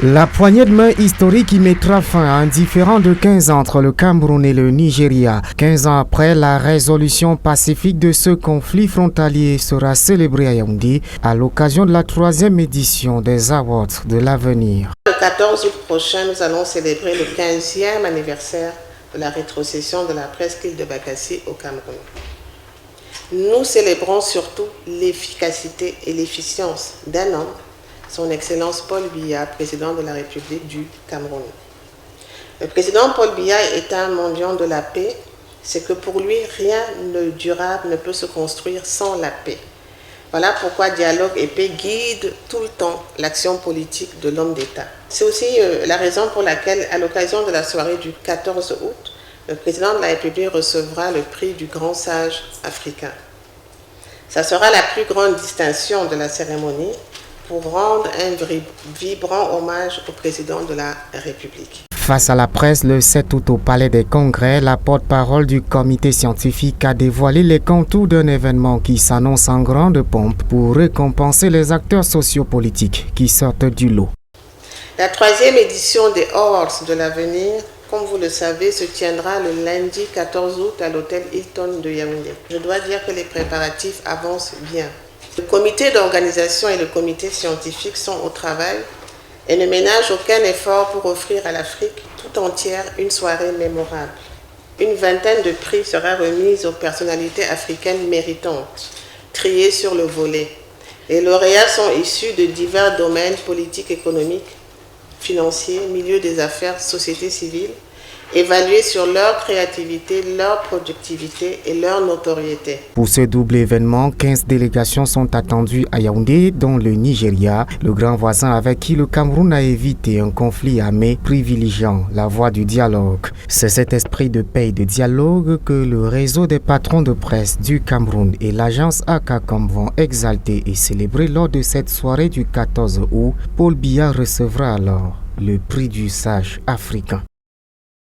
La poignée de main historique qui mettra fin à un différend de 15 ans entre le Cameroun et le Nigeria. 15 ans après, la résolution pacifique de ce conflit frontalier sera célébrée à Yaoundé à l'occasion de la 3e édition des Awards de l'avenir. Le 14 août prochain, nous allons célébrer le 15e anniversaire de la rétrocession de la presqu'île de Bakassi au Cameroun. Nous célébrons surtout l'efficacité et l'efficience d'un homme, son Excellence Paul Biya, président de la République du Cameroun. Le président Paul Biya est un mendiant de la paix. C'est que pour lui, rien de durable ne peut se construire sans la paix. Voilà pourquoi dialogue et paix guident tout le temps l'action politique de l'homme d'État. C'est aussi la raison pour laquelle, à l'occasion de la soirée du 14 août, le président de la République recevra le prix du grand sage africain. Ça sera la plus grande distinction de la cérémonie pour rendre un vibrant hommage au président de la République. Face à la presse, le 7 août au Palais des Congrès, la porte-parole du comité scientifique a dévoilé les contours d'un événement qui s'annonce en grande pompe pour récompenser les acteurs sociopolitiques qui sortent du lot. La 3e édition des Awards de l'avenir, comme vous le savez, se tiendra le lundi 14 août à l'hôtel Hilton de Yaoundé. Je dois dire que les préparatifs avancent bien. Le comité d'organisation et le comité scientifique sont au travail et ne ménagent aucun effort pour offrir à l'Afrique tout entière une soirée mémorable. Une vingtaine de prix sera remise aux personnalités africaines méritantes, triées sur le volet. Les lauréats sont issus de divers domaines politiques, économiques, financiers, milieu des affaires, société civile, évalués sur leur créativité, leur productivité et leur notoriété. Pour ce double événement, 15 délégations sont attendues à Yaoundé, dont le Nigeria, le grand voisin avec qui le Cameroun a évité un conflit armé, privilégiant la voie du dialogue. C'est cet esprit de paix et de dialogue que le réseau des patrons de presse du Cameroun et l'agence ACACOM vont exalter et célébrer lors de cette soirée du 14 août. Paul Biya recevra alors le prix du sage africain.